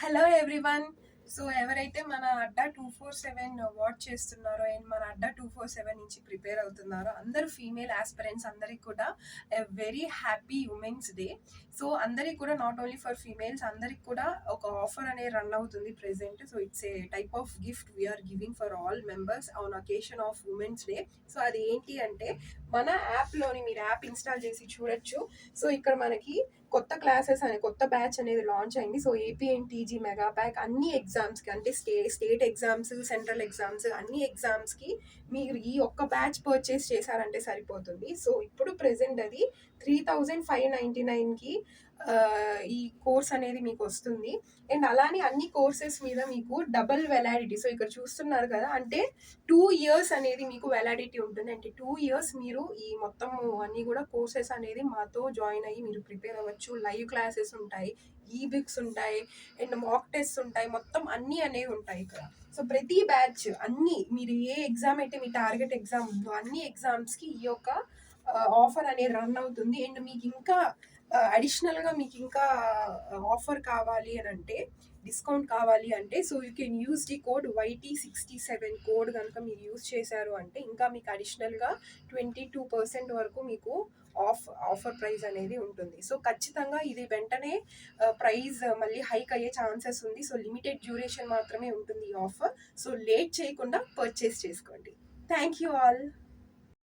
Hello everyone. So ఎవరైతే మన అడ్డా 247 watch చేస్తున్నారో అండ్ మన అడ్డా 247 నుంచి ప్రిపేర్ అవుతున్నారో అందరూ ఫీమేల్ ఆస్పిరెంట్స్ అందరికి కూడా very happy women's day. So అందరికి కూడా నాట్ ఓన్లీ ఫర్ ఫీమేల్స్ అందరికి కూడా ఒక ఆఫర్ అనేది రన్ అవుతుంది present. So it's a type of gift we're giving for all members on occasion of women's day. సో అది ఏంటి అంటే మన యాప్లోని మీరు యాప్ ఇన్స్టాల్ చేసి చూడొచ్చు. సో ఇక్కడ మనకి కొత్త క్లాసెస్ అనే కొత్త బ్యాచ్ అనేది లాంచ్ అయింది. సో ఏపీఎన్టీజీ మెగా ప్యాక్ అన్ని ఎగ్జామ్స్కి అంటే స్టేట్ ఎగ్జామ్స్, సెంట్రల్ ఎగ్జామ్స్ అన్ని ఎగ్జామ్స్కి మీరు ఈ ఒక్క బ్యాచ్ పర్చేస్ చేశారంటే సరిపోతుంది. సో ఇప్పుడు ప్రెసెంట్ అది 3599కి ఈ కోర్స్ అనేది మీకు వస్తుంది. అండ్ అలానే అన్ని కోర్సెస్ మీద మీకు డబుల్ వెలాడిటీ. సో ఇక్కడ చూస్తున్నారు కదా, అంటే 2 years అనేది మీకు వెలాడిటీ ఉంటుంది. అంటే 2 years మీరు ఈ మొత్తం అన్ని కూడా కోర్సెస్ అనేది మాతో జాయిన్ అయ్యి మీరు ప్రిపేర్ అవ్వచ్చు. లైవ్ క్లాసెస్ ఉంటాయి, ఈ బుక్స్ ఉంటాయి, అండ్ మాక్ టెస్ట్ ఉంటాయి, మొత్తం అన్నీ అనేవి ఉంటాయి ఇక్కడ. సో ప్రతి బ్యాచ్ అన్ని మీరు ఏ ఎగ్జామ్ అయితే మీ టార్గెట్ ఎగ్జామ్ ఉందో అన్ని ఎగ్జామ్స్కి ఈ యొక్క ఆఫర్ అనేది రన్ అవుతుంది. అండ్ మీకు ఇంకా అడిషనల్గా మీకు ఇంకా ఆఫర్ కావాలి అని అంటే, డిస్కౌంట్ కావాలి అంటే, so you can use the code YT67 code కనుక మీరు యూజ్ చేశారు అంటే ఇంకా మీకు అడిషనల్గా 22% వరకు మీకు ఆఫర్ ప్రైస్ అనేది ఉంటుంది. సో ఖచ్చితంగా ఇది వెంటనే ప్రైస్ మళ్ళీ హైక్ అయ్యే ఛాన్సెస్ ఉంది. సో లిమిటెడ్ డ్యూరేషన్ మాత్రమే ఉంటుంది ఈ ఆఫర్. సో లేట్ చేయకుండా పర్చేస్ చేసుకోండి. Thank you all.